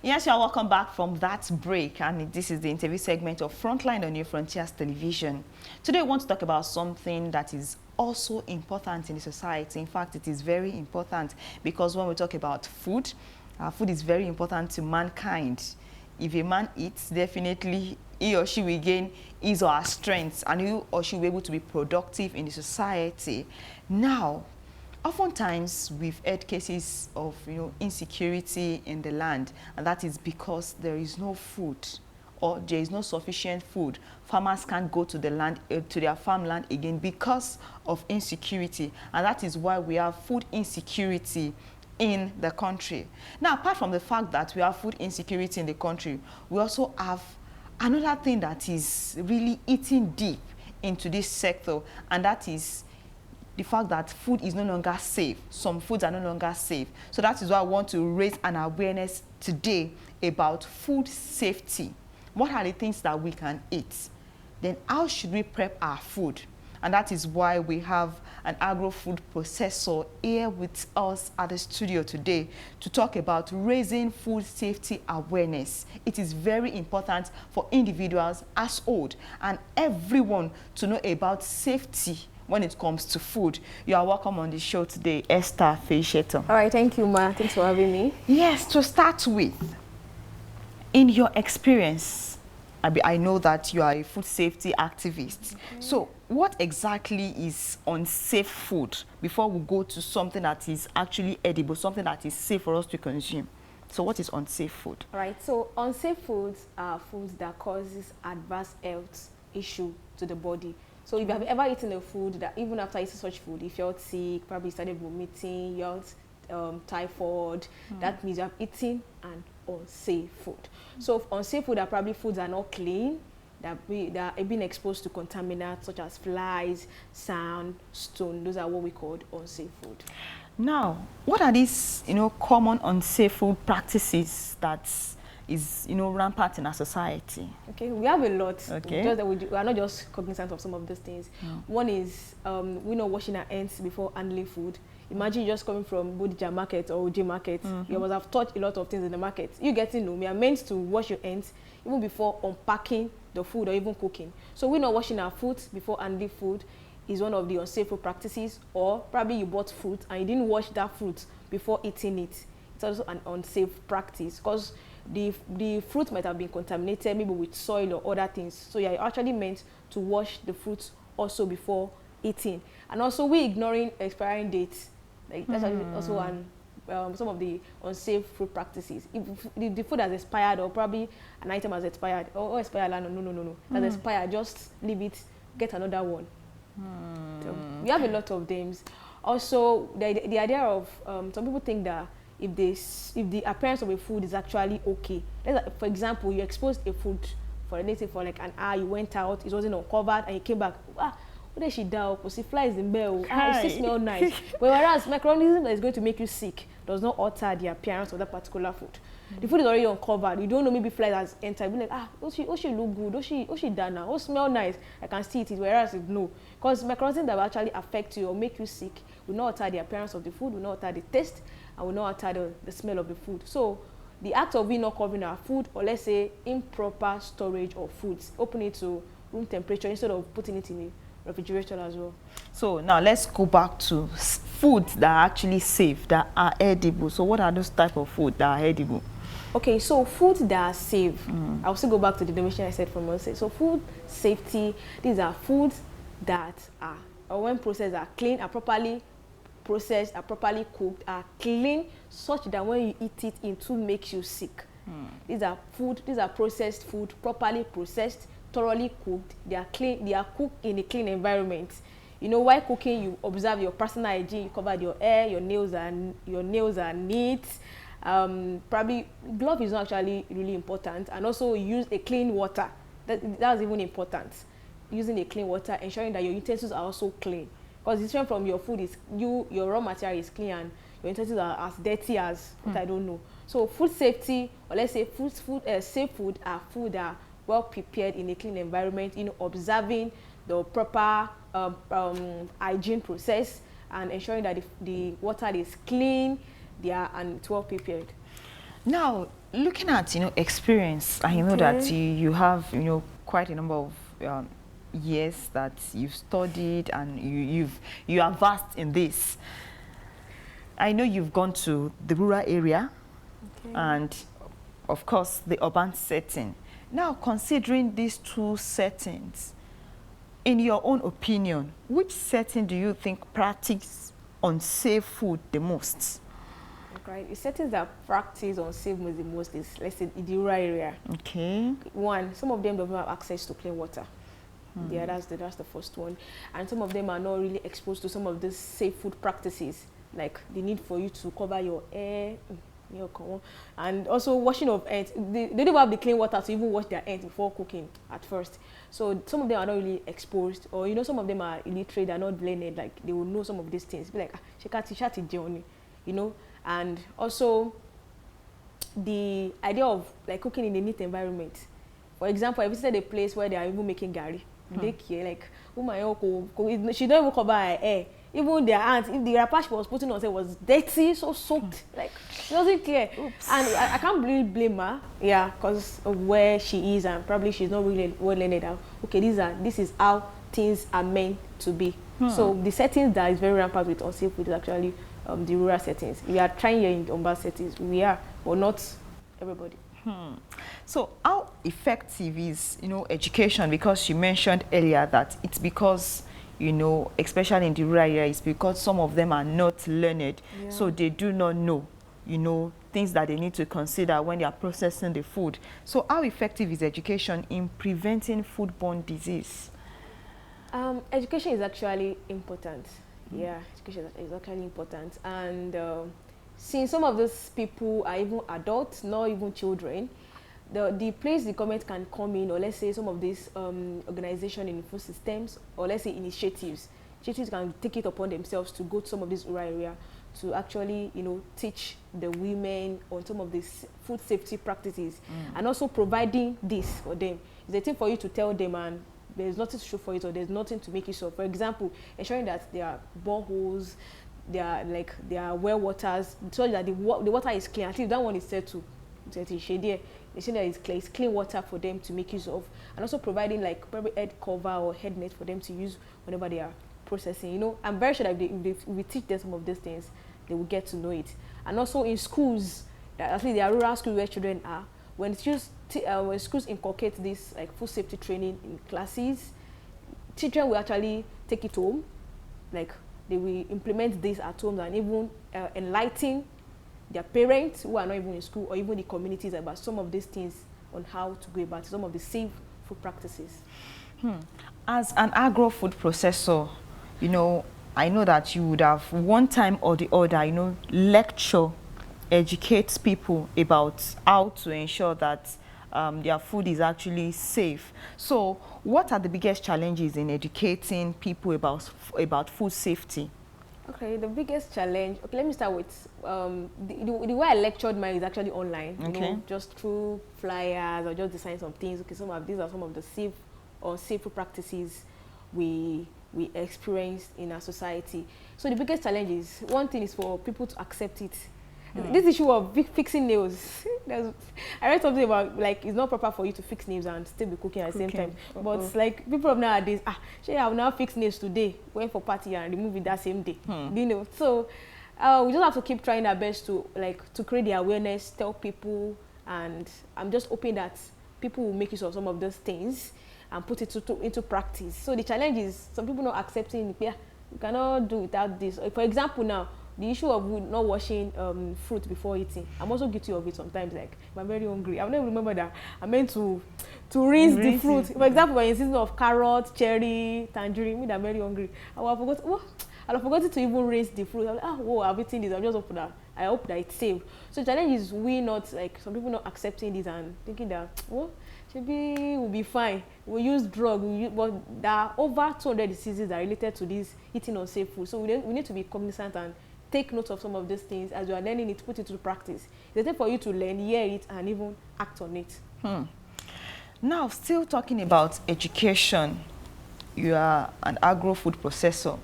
Yes, you're welcome back from that break, and this is the interview segment of Frontline on New Frontiers Television. Today, we want to talk about something that is also important in the society. In fact, it is very important because when we talk about food, food is very important to mankind. If a man eats, definitely he or she will gain his or her strength, and he or she will be able to be productive in the society. Now, oftentimes, we've heard cases of insecurity in the land, and that is because there is no food or there is no sufficient food. Farmers can't go to the land, to their farmland again because of insecurity, and that is why we have food insecurity in the country. Now, apart from the fact that we have food insecurity in the country, we also have another thing that is really eating deep into this sector, and that is the fact that food is no longer safe. Some foods are no longer safe. So that is why I want to raise an awareness today about food safety. What are the things that we can eat? Then how should we prep our food? And that is why we have an agro-food processor here with us at the studio today to talk about raising food safety awareness. It is very important for individuals, household, and everyone to know about safety when it comes to food. You are welcome on the show today, Esther Feisheto. All right, thank you, Ma. Thanks for having me. Yes, to start with, in your experience, I know that you are a food safety activist. Okay. So what exactly is unsafe food before we go to something that is actually edible, something that is safe for us to consume? So what is unsafe food? All right, so unsafe foods are foods that causes adverse health issue to the body. So if you have ever eaten a food that even after eating such food, if you're sick, probably started vomiting, you have typhoid, that means you have eaten an unsafe food. So unsafe food are probably foods that are not clean, that are being exposed to contaminants such as flies, sand, stone. Those are what we call unsafe food. Now, what are these common unsafe food practices that is rampant in our society? Okay, we have a lot. Okay. Just that we are not just cognizant of some of those things. One is we know washing our hands before handling food. Imagine you just coming from Bodija market or OJ market. You must have touched a lot of things in the market. You getting we are meant to wash your hands even before unpacking the food or even cooking. So we know washing our food before handling food is one of the unsafe food practices. Or probably you bought fruit and you didn't wash that fruit before eating it. It's also an unsafe practice because the fruit might have been contaminated maybe with soil or other things. So you're actually meant to wash the fruits also before eating. And also we ignoring expiring dates. Like that's also some of the unsafe food practices. If the food has expired or probably an item has expired or expired, no. That's expired, just leave it, get another one. So we have a lot of them. Also the idea of some people think that if the appearance of a food is actually okay. For example, you exposed a food for let's say for like an hour, you went out, it wasn't uncovered, and you came back. What did she do? Because it flies in bell. It still smells nice. But whereas microorganism that is going to make you sick does not alter the appearance of that particular food. The food is already uncovered. You don't know, maybe flies has entered. Be like, oh she look good. Oh she done now. Oh smell nice. I can see it. Whereas no, because microorganisms that will actually affect you or make you sick will not alter the appearance of the food, will not alter the taste, and will not alter the smell of the food. So the act of we not covering our food, or let's say improper storage of foods, opening it to room temperature instead of putting it in a refrigerator as well. So now let's go back to foods that are actually safe, that are edible. So what are those type of food that are edible? Okay, so foods that are safe. I'll still go back to the definition I said from earlier. So food safety, these are foods that are, or when processed, are clean, are properly processed, are properly cooked, are clean, such that when you eat it, it too makes you sick. These are processed food, properly processed, thoroughly cooked. They are clean. They are cooked in a clean environment. While cooking, you observe your personal hygiene. You covered your hair, your nails are neat. Probably glove is not actually really important, and also use a clean water. That's even important. Using a clean water, ensuring that your utensils are also clean. Because it's different from your food is your raw material is clean and your utensils are as dirty as what I don't know. So food safety, or let's say safe food are food that are well prepared in a clean environment, observing the proper hygiene process and ensuring that the water is clean, and it's well prepared. Now, looking at, experience, I know that you have, quite a number of years that you've studied and you are vast in this. I know you've gone to the rural area and, of course, the urban setting. Now, considering these two settings, in your own opinion, which setting do you think practice unsafe food the most? Okay, the settings that practice unsafe food the most is, let's say, in the rural area. Okay. One, some of them don't have access to clean water. Yeah, that's the first one. And some of them are not really exposed to some of these safe food practices, like the need for you to cover your hair, and also washing of hands. They don't have the clean water to even wash their hands before cooking at first. So some of them are not really exposed, or some of them are illiterate, they're not learned, like they will know some of these things. Be like, she can't teach it journey, and also the idea of like cooking in a neat environment. For example, I visited a place where they are even making gari. They care, like, she don't even cover her hair. Even their aunt, if the wrapper she was putting on was dirty, so soaked, like she doesn't care. Oops. And I can't really blame her, because of where she is, and probably she's not really well learned out. Okay, this is how things are meant to be. So the settings that is very rampant with unsafe food is actually the rural settings. We are trying here in urban settings, but not everybody. So how effective is education? Because you mentioned earlier that it's because especially in the rural area, it's because some of them are not learned, so they do not know things that they need to consider when they are processing the food. So how effective is education in preventing foodborne disease? Education is actually important. Education is actually important, and since some of these people are even adults, not even children, the place the government can come in, or let's say some of these organizations in food systems, or let's say initiatives can take it upon themselves to go to some of these rural areas to actually teach the women on some of these food safety practices, and also providing this for them. It's a thing for you to tell them, and there's nothing to show for it, or there's nothing to make it so. For example, ensuring that there are boreholes, there are well waters, so that the water is clean. At least that one is said to shade there. They say that it's clean water for them to make use of, and also providing like probably head cover or head net for them to use whenever they are processing. I'm very sure that if we teach them some of these things, they will get to know it. And also in schools, at least there are rural schools where children are, when schools inculcate this like food safety training in classes, children will actually take it home, like they will implement this at home and even enlighten their parents who are not even in school, or even the communities, about some of these things on how to go about some of the safe food practices. As an agro-food processor, I know that you would have one time or the other, educate people about how to ensure that their food is actually safe. So what are the biggest challenges in educating people about food safety? Okay, the biggest challenge, let me start with the way I lectured mine is actually online, just through flyers, or just design some things. Okay, these are some of the safe food practices we experience in our society. So the biggest challenge is, one thing is for people to accept it. This issue of fixing nails, I read something about like it's not proper for you to fix nails and still be cooking at the same time. But it's like people of nowadays, I will now fix nails today, went for party and remove it that same day. So we just have to keep trying our best to create the awareness, tell people, and I'm just hoping that people will make use of some of those things and put it into practice. So the challenge is some people not accepting, you cannot do without this. For example, now the issue of not washing fruit before eating, I'm also guilty of it sometimes. Like if I'm very hungry, I'll never remember that I'm meant to rinse the fruit. For example, when it's season of carrot, cherry, tangerine, I'm very hungry, I'll have forgotten to even rinse the fruit. I'm like, I've eaten this, I'm just hoping that I hope that it's safe. So the challenge is some people not accepting this and thinking that maybe we'll be fine. We'll use drug, but there are over 200 diseases that are related to this eating unsafe food. So we need to be cognizant and take note of some of these things as you are learning it, put it to practice. It's time for you to learn, hear it, and even act on it. Now, still talking about education, you are an agro-food processor,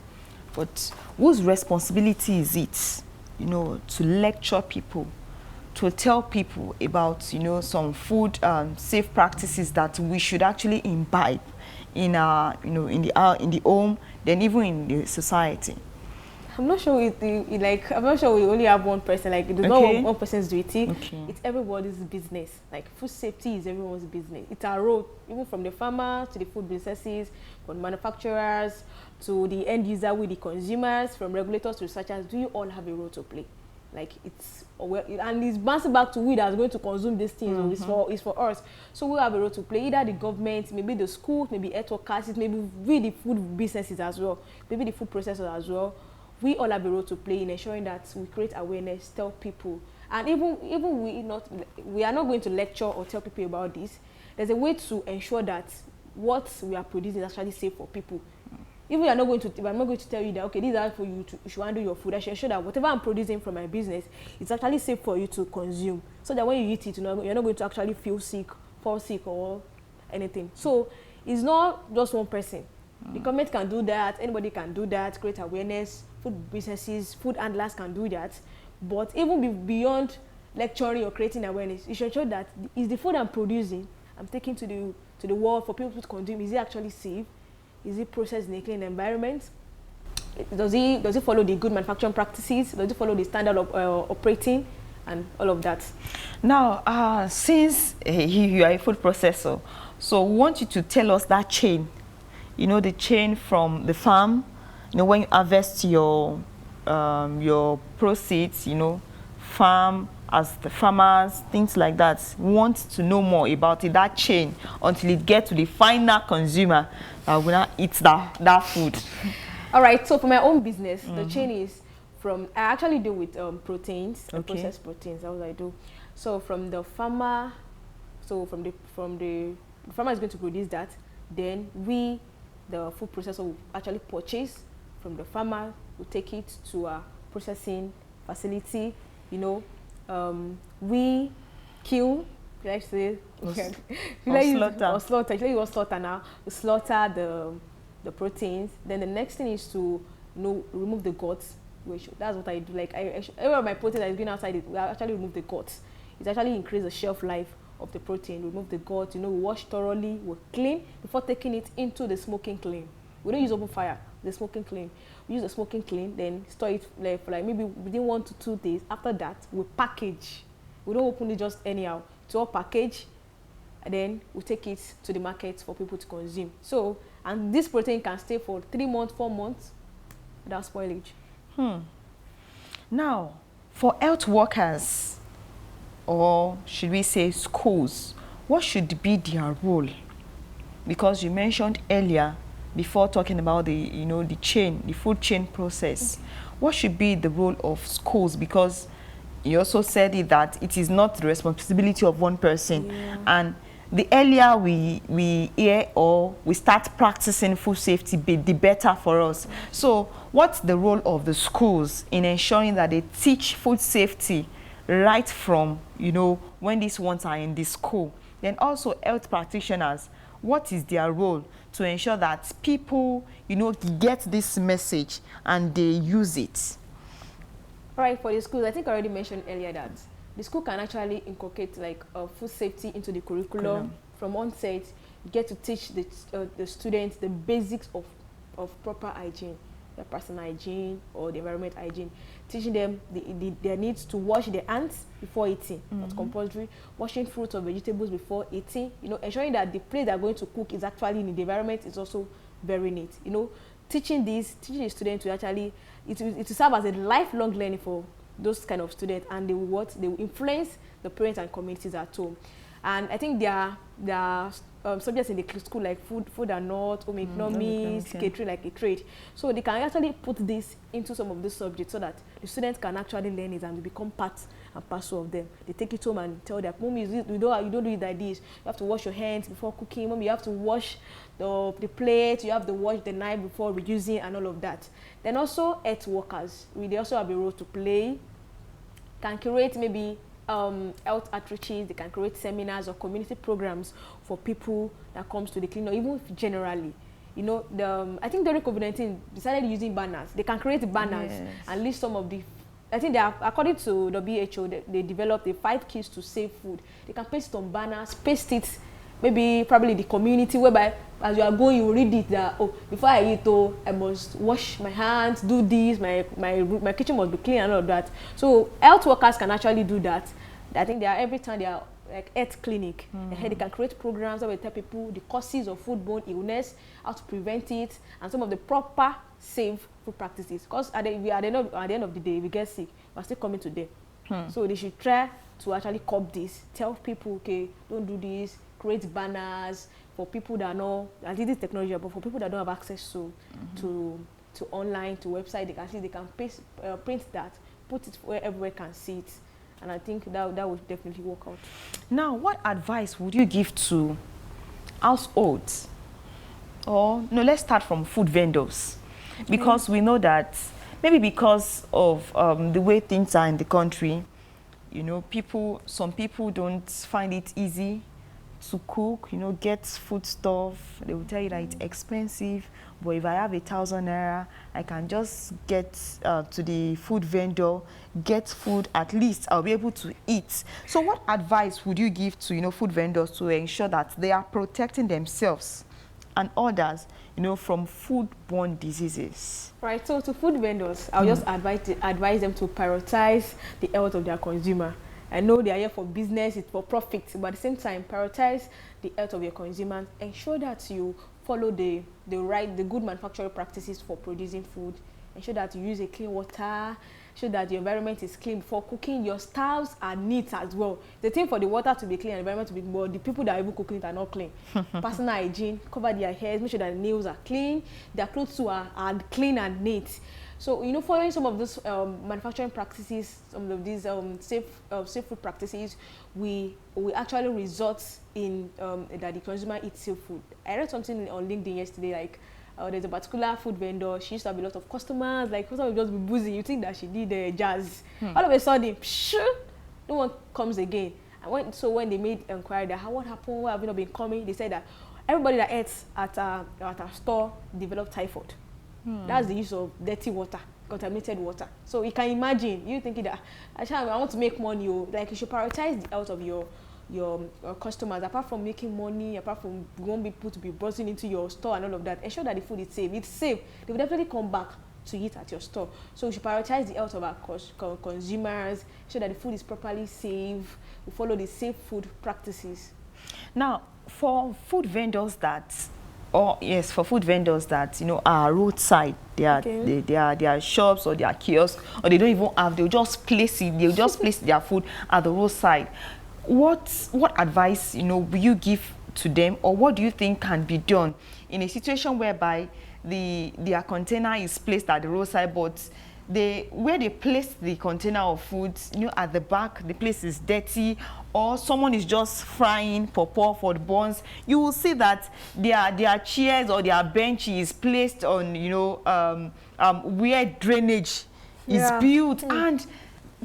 but whose responsibility is it, to lecture people to tell people about, you know, some food safe practices that we should actually imbibe in our, you know, in the home, then even in the society? I'm not sure I'm not sure we only have one person. Like, it's not one person's duty. Okay. It's everybody's business. Like, food safety is everyone's business. It's our role, even from the farmer to the food businesses, from the manufacturers to the end user, with the consumers, from regulators to researchers. Do you all have a role to play? Like, and it's bouncing back to we that's going to consume these things. It's for us. So we have a role to play. Either the government, maybe the schools, maybe health workers, maybe we the food businesses as well, maybe the food processors as well. We all have a role to play in ensuring that we create awareness, tell people, and even we are not going to lecture or tell people about this. There's a way to ensure that what we are producing is actually safe for people. If I'm not going to tell you that, okay, this is how for you should handle your food, I should ensure that whatever I'm producing from my business is actually safe for you to consume, so that when you eat it, you're not going to actually fall sick or anything. So it's not just one person. The government can do that, anybody can do that, create awareness. Food businesses, food handlers can do that. But even beyond lecturing or creating awareness, you should ensure that is the food I'm producing, I'm taking to the world for people to consume, is it actually safe? Is it processed in a clean environment? Does it follow the good manufacturing practices? Does it follow the standard of operating and all of that? Now, since you are a food processor, so we want you to tell us that chain. You know, the chain from the farm, you know, when you harvest your proceeds, you know, farm, as the farmers, things like that. We want to know more about it, that chain, until it gets to the final consumer that will not eat that food. All right, so for my own business, the chain is from, I actually deal with proteins, processed proteins, that's what I do. So from the farmer, the farmer is going to produce that, then we, the food processor, will actually purchase from the farmer, will take it to a processing facility, you know. We kill, did I say? Slaughter. Actually, we slaughter now. We slaughter the proteins. Then the next thing is to, you know, remove the guts. That's what I do. Like, every my protein that is going outside, we actually remove the guts. It actually increases the shelf life of the protein. Remove the guts, you know, we wash thoroughly, we clean before taking it into the smoking kiln. We don't use open fire, the smoking kiln. We use the smoking kiln, then store it for like maybe within 1 to 2 days. After that, we package. We don't open it just anyhow. It's all packaged, and then we take it to the market for people to consume. So, and this protein can stay for 3 months, 4 months without spoilage. Now, for health workers, or should we say schools, what should be their role? Because you mentioned earlier, before talking about the chain, the food chain process, what should be the role of schools? Because you also said that it is not the responsibility of one person, and the earlier we hear or we start practicing food safety, the better for us. So what's the role of the schools in ensuring that they teach food safety right from, you know, when these ones are in the school? Then also health practitioners, what is their role to ensure that people, you know, get this message and they use it? All right, for the schools, I think I already mentioned earlier that the school can actually inculcate like food safety into the curriculum. From onset. You get to teach the students the basics of proper hygiene, their personal hygiene or the environment hygiene. Teaching them their needs to wash their hands before eating. That's compulsory. Washing fruits or vegetables before eating. You know, ensuring that the place they're going to cook is actually in the environment is also very neat. You know, teaching the students to actually, it will serve as a lifelong learning for those kind of students, and they will influence the parents and communities at home. And I think there are subjects in the school like food and not, home economics, catering, like a trade. So they can actually put this into some of the subjects so that the students can actually learn it and they become part and parcel of them. They take it home and tell their mommy, you don't do it like this. You have to wash your hands before cooking. Mommy, you have to wash the plate. You have to wash the knife before reusing and all of that. Then also health workers, they also have a role to play. Can curate maybe health outreaches. They can create seminars or community programs for people that comes to the clinic, or even generally. You know, I think during COVID-19, decided using banners. They can create banners and list some of the I think they are, according to WHO, they developed the 5 keys to save food. They can paste it on banners, paste it, maybe probably the community, whereby as you are going, you read it that, oh, before I eat, oh, I must wash my hands, do this, my kitchen must be clean and all of that. So health workers can actually do that. I think they are, every time they are like health clinic, they can create programs that will tell people the causes of foodborne illness, how to prevent it, and some of the proper safe food practices. Because at the end of the day, we get sick, we're still coming to them. So they should try to actually curb this. Tell people, okay, don't do this. Create banners for people that know, I think this technology, but for people that don't have access to online, to website, they can paste, print that, put it where everyone can see it. And I think that would definitely work out. Now, what advice would you give to households? Or, no, let's start from food vendors. Because we know that, maybe because of the way things are in the country, you know, some people don't find it easy to cook, you know, get food stuff. They will tell you that it's expensive, but if I have 1,000 naira, I can just get to the food vendor, get food, at least I'll be able to eat. So what advice would you give to, you know, food vendors to ensure that they are protecting themselves and others, you know, from foodborne diseases? Right, so to food vendors, I'll just advise them to prioritize the health of their consumer. I know they are here for business, it's for profit, but at the same time, prioritize the health of your consumers. Ensure that you follow the good manufacturing practices for producing food. Ensure that you use a clean water. Ensure that the environment is clean before cooking. Your staffs are neat as well. The thing for the water to be clean and the environment to be, but the people that are even cooking it are not clean. Personal hygiene, cover their hairs, make sure that the nails are clean, their clothes too are clean and neat. So, you know, following some of those manufacturing practices, some of these safe food practices, we actually result in that the consumer eats safe food. I read something on LinkedIn yesterday, like there's a particular food vendor. She used to have a lot of customers. Like, customers would just be boozing. You think that she did jazz. All of a sudden, no one comes again. And when they made inquiry that, what happened? Why have you not been coming? They said that everybody that eats at our store developed typhoid. That's the use of dirty water, contaminated water. So you can imagine, you thinking that, I want to make money, like you should prioritize the health of your customers. Apart from making money, apart from you want people to be buzzing into your store and all of that, ensure that the food is safe. It's safe. They will definitely come back to eat at your store. So we should prioritize the health of our consumers, ensure that the food is properly safe. We follow the safe food practices. Now, for food vendors that, you know, are roadside, they are shops or they are kiosks, or they don't even have, they'll just place their food at the roadside. What advice, you know, will you give to them, or what do you think can be done in a situation whereby their container is placed at the roadside, but where they place the container of food, you know, at the back, the place is dirty, or someone is just frying pawpaw for the buns, you will see that their chairs or their bench is placed on, you know, where drainage is built, and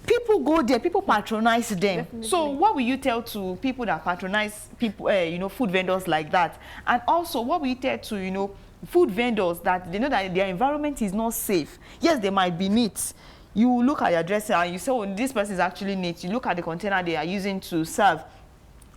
people go there, people patronize them. Definitely. So what will you tell to people that patronize people, you know, food vendors like that? And also, what will you tell to, you know, food vendors that they know that their environment is not safe? Yes, they might be neat. You look at your dresser and you say, oh, this person is actually neat. You look at the container they are using to serve.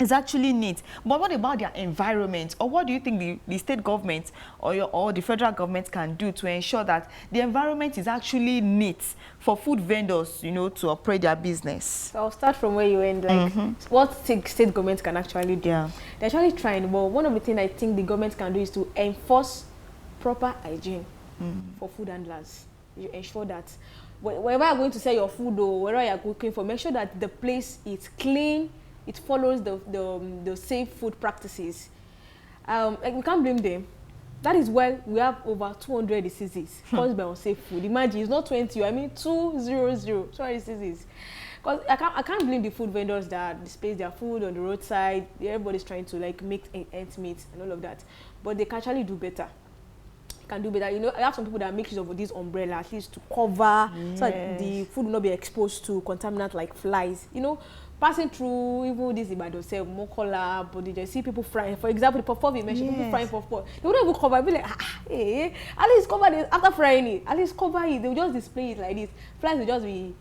It's actually neat. But what about their environment? Or what do you think the state government or the federal government can do to ensure that the environment is actually neat for food vendors, you know, to operate their business? So I'll start from where you end. Like, what state government can actually do? Yeah. They're actually trying. Well, one of the things I think the government can do is to enforce proper hygiene for food handlers. You ensure that wherever you're going to sell your food or wherever you're cooking for, make sure that the place is clean, it follows the safe food practices. Like, we can't blame them. That is why we have over 200 diseases caused by unsafe food. Imagine, it's not 20, I mean 200 diseases. Because I can't blame the food vendors that display their food on the roadside. Everybody's trying to like make ends meet and all of that. But they can actually do better. Can do better. You know, I have some people that make use of this umbrella at least to cover so that the food will not be exposed to contaminants like flies. You know, passing through even this Ibadan self, Mokola, but they see people frying. For example, the puff you mentioned, people frying puff. They wouldn't even cover it. Be like, hey, at least cover it after frying it. At least cover it. They will just display it like this. Flies will just be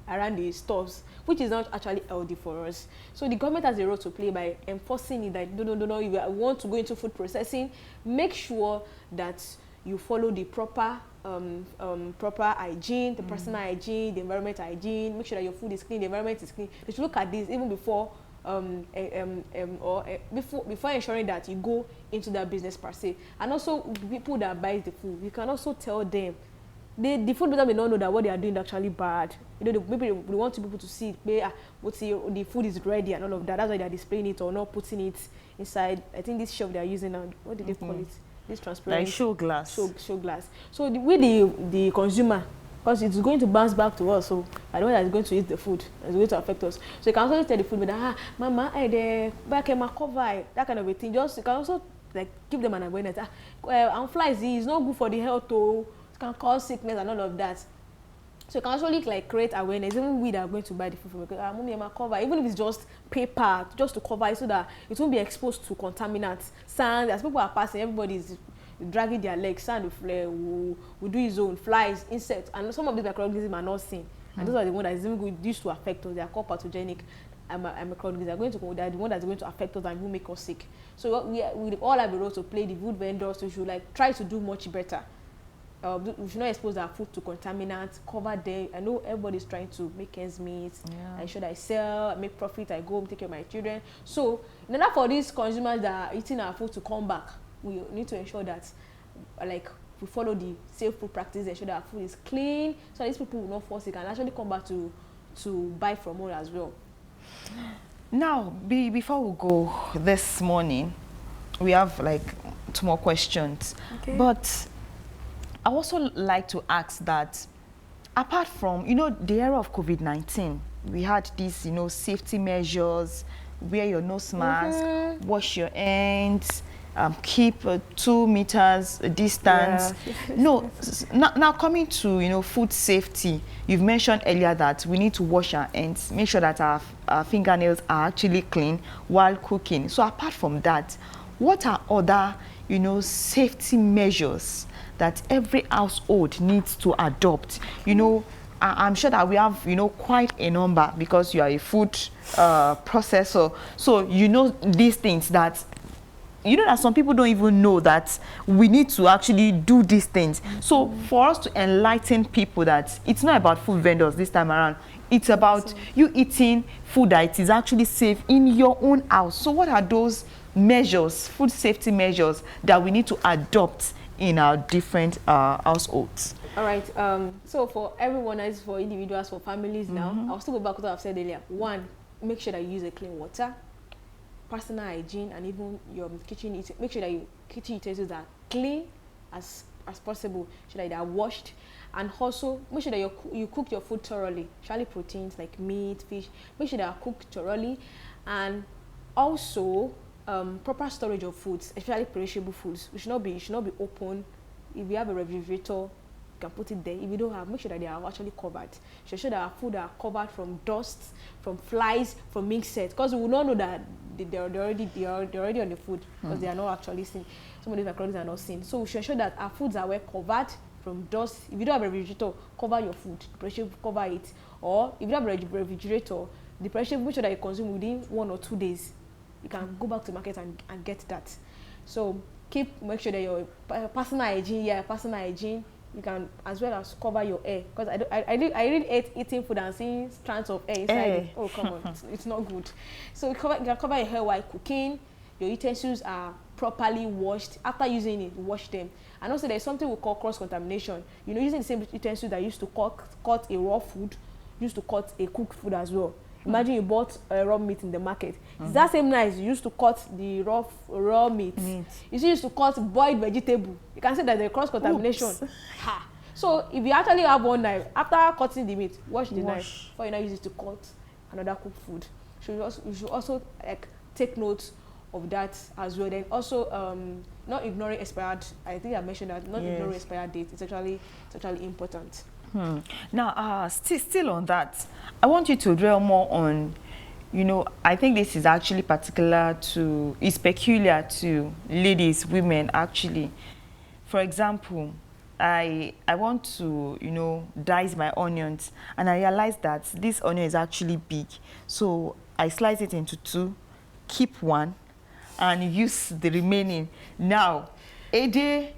around the stores, which is not actually healthy for us. So the government has a role to play by enforcing it that no, if you want to go into food processing, make sure that you follow the proper hygiene, the personal hygiene, the environment hygiene. Make sure that your food is clean, the environment is clean. They should look at this even before before ensuring that you go into that business per se. And also people that buy the food, you can also tell them the food business may not know that what they are doing is actually bad. You know, maybe they want people to see the food is ready and all of that. That's why they are displaying it or not putting it inside. I think this shelf they are using now. What did they call it? This transparent. Like show glass. Show glass. So with the consumer, because it's going to bounce back to us. So I don't know that it's going to eat the food. It's going to affect us. So you can also tell the food, but mama, the back in my cover, that kind of a thing. Just you can also like give them an awareness. And flies is not good for the health. It can cause sickness and all of that. So you can also like create awareness. Even we that are going to buy the food from mommy, my cover, even if it's just paper, just to cover it so that it won't be exposed to contaminants. Sand, as people are passing, everybody is dragging their legs. Sand will do his own. Flies, insects, and some of these microorganisms are not seen. And those are the ones that is even going used to affect us. They are called pathogenic microorganisms. They are the ones that are going to affect us and will make us sick. So we all have a role to play. The food vendors, so we should like try to do much better. We should not expose our food to contaminants, cover them. I know everybody's trying to make ends meet. Ensure that I sell, I make profit, I go home, take care of my children. So in order for these consumers that are eating our food to come back, we need to ensure that like we follow the safe food practices, ensure that our food is clean, so these people will not fall sick and actually come back to buy from us as well. Now, before we go this morning, we have like 2 more questions. Okay. But I also like to ask that, apart from, the era of COVID-19, we had these, safety measures, wear your nose mask, wash your hands, keep 2 meters distance. No, now coming to, food safety, you've mentioned earlier that we need to wash our hands, make sure that our fingernails are actually clean while cooking. So apart from that, what are other, safety measures that every household needs to adopt? I'm sure that we have, quite a number because you are a food processor. So these things that, that some people don't even know that we need to actually do these things. So for us to enlighten people that it's not about food vendors this time around, it's about you eating food that is actually safe in your own house. So what are those measures, food safety measures, that we need to adopt in our different households? All right. So for everyone, as for individuals, for families now, I'll still go back to what I've said earlier. 1, make sure that you use a clean water, personal hygiene, and even your kitchen. Make sure that your kitchen utensils are clean as possible. Make sure that they are washed, and also make sure that you cook your food thoroughly, especially proteins like meat, fish. Make sure they are cooked thoroughly, and also proper storage of foods, especially perishable foods. It should not be open. If you have a refrigerator, you can put it there. If you don't have, make sure that they are actually covered. Make sure that our food are covered from dust, from flies, from insects, because we will not know that they're already on the food because they are not actually seen. Some of these microorganisms are not seen. So we should ensure that our foods are well covered from dust. If you don't have a refrigerator, cover your food. Cover it. Or if you have a refrigerator, the perishable, make sure that you consume within 1 or 2 days. You can go back to the market and get that. So make sure that your personal hygiene, you can as well as cover your hair, because I really hate eating food and seeing strands of hair inside it. Oh, come on, it's not good. So you can cover your hair while cooking. Your utensils are properly washed. After using it, wash them. And also there's something we call cross-contamination. Using the same utensils that used to cut a raw food, used to cut a cooked food as well. Imagine you bought raw meat in the market. It's that same knife you used to cut the raw meat. You used to cut boiled vegetable. You can say that there's cross-contamination. So if you actually have one knife, after cutting the meat, wash the knife before you now use it to cut another cooked food. So you should also take note of that as well. Then also not ignoring expired. I think I mentioned that not ignoring expired date. It's actually important. Now, still on that, I want you to dwell more on, I think this is actually is peculiar to ladies, women, actually. For example, I want to, dice my onions, and I realized that this onion is actually big. So I slice it into two, keep one, and use the remaining. Now, a day,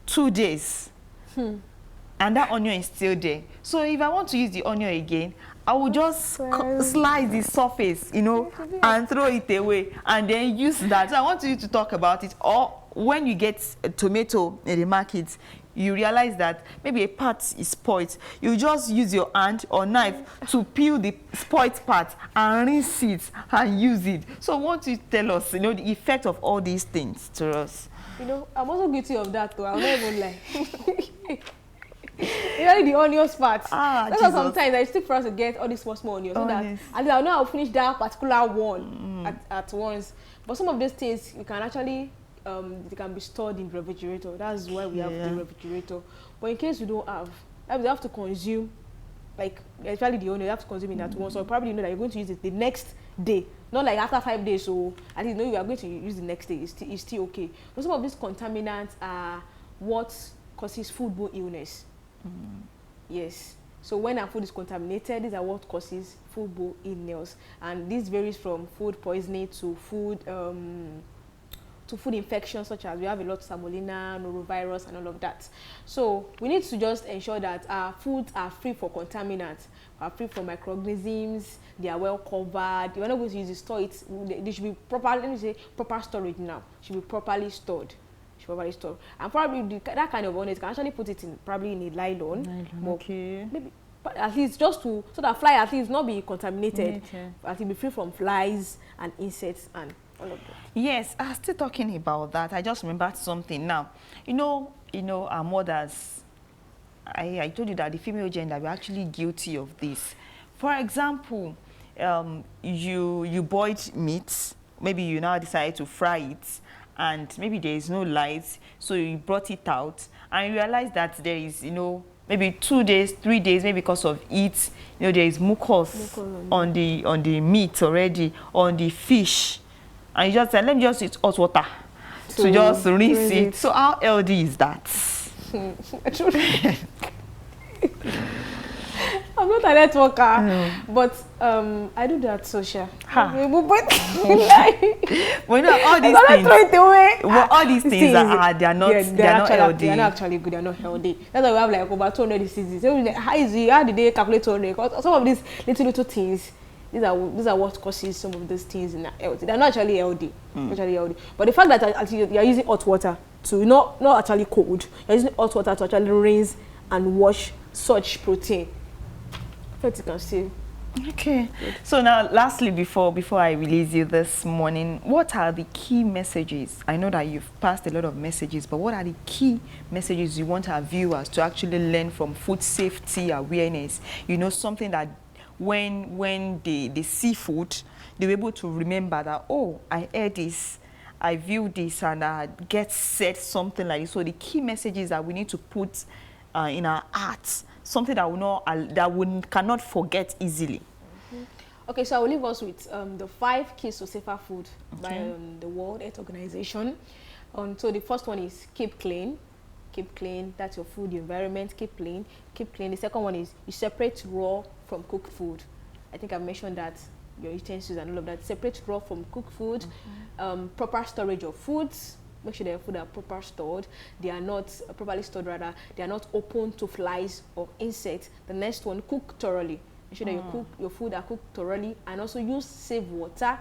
2 days, and that onion is still there. So if I want to use the onion again, I will just slice the surface, and throw it away, and then use that. So I want you to talk about it. Or when you get a tomato in the market, you realize that maybe a part is spoiled. You just use your hand or knife to peel the spoiled part and rinse it and use it. So I want you to tell us, the effect of all these things to us. I'm also guilty of that too. I'll not even lie. Really, the onions part. That's why sometimes I still for us to get all these small onions. So that and I know I'll finish that particular one at once. But some of these things you can actually they can be stored in the refrigerator. That's why we have the refrigerator. But in case you don't have, you have to consume, like especially the onion, you have to consume it at once. So probably that you're going to use it the next day, not like after 5 days. So at least you are going to use the next day. It's still okay. But some of these contaminants are what causes foodborne illness. Yes. So when our food is contaminated, these are what causes foodborne illness, and this varies from food poisoning to food infections, such as we have a lot of salmonella, norovirus, and all of that. So we need to just ensure that our foods are free for contaminants, are free from microorganisms. They are well covered. You're not going to use it, store it. They should be proper. Let me say proper storage now. Should be properly stored. And probably that kind of onions can actually put it in in a nylon. Okay. Maybe, but at least just so that fly at least not be contaminated. At least be free from flies and insects and all of that. Yes, still talking about that. I just remembered something now. Our mothers. I told you that the female gender were actually guilty of this. For example, you boiled meat. Maybe you now decide to fry it, and maybe there is no light, so you brought it out and you realize that there is, maybe 2 days, 3 days, maybe because of it, there is mucus on the meat already, on the fish, and you just say, let me just use hot water to just rinse it. So how healthy is that? I'm not a networker, but I do that social. All these things they are not healthy. They are not actually good. They are not healthy. That's why we have like over 200 diseases. So how did they calculate 200? Some of these little things, these are what causes some of these things in healthy. They are not actually healthy. But the fact that you are using hot water to not actually cold, you are using hot water to actually rinse and wash such protein. You can see. Okay. So now, lastly, before I release you this morning, what are the key messages? I know that you've passed a lot of messages, but what are the key messages you want our viewers to actually learn from food safety awareness? Something that when they see food, they're able to remember that, oh, I ate this, I viewed this, and I said something like this. So the key messages that we need to put in our hearts, something that we cannot forget easily. Okay, so I will leave us with the 5 keys to safer food by the World Health Organization. So the first one is keep clean. Keep clean. That's your food, your environment. Keep clean. Keep clean. The second one is you separate raw from cooked food. I think I mentioned that, your utensils and all of that. Separate raw from cooked food. Proper storage of foods. Make sure that your food are proper stored. They are not properly stored, rather. They are not open to flies or insects. The next one, cook thoroughly. Make sure that your food are cooked thoroughly, and also use save water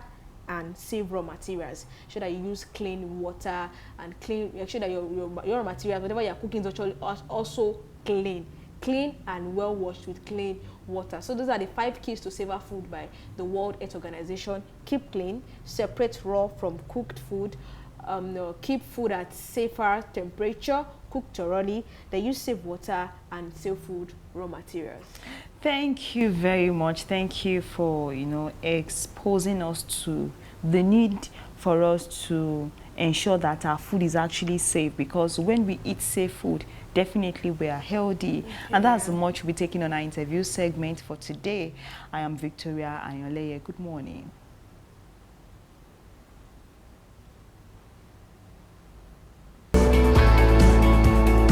and save raw materials. Make sure that you use clean water and make sure that your raw materials, whatever you're cooking, is also clean and well washed with clean water. So those are the 5 keys to safer food by the World Health Organization. Keep clean, separate raw from cooked food, keep food at safer temperature, cook thoroughly, then use save water and save food raw materials. Thank you very much. Thank you for exposing us to the need for us to ensure that our food is actually safe, because when we eat safe food, definitely we are healthy. And that's much we'll be taking on our interview segment for today. I am Victoria Ayoleye. Good morning.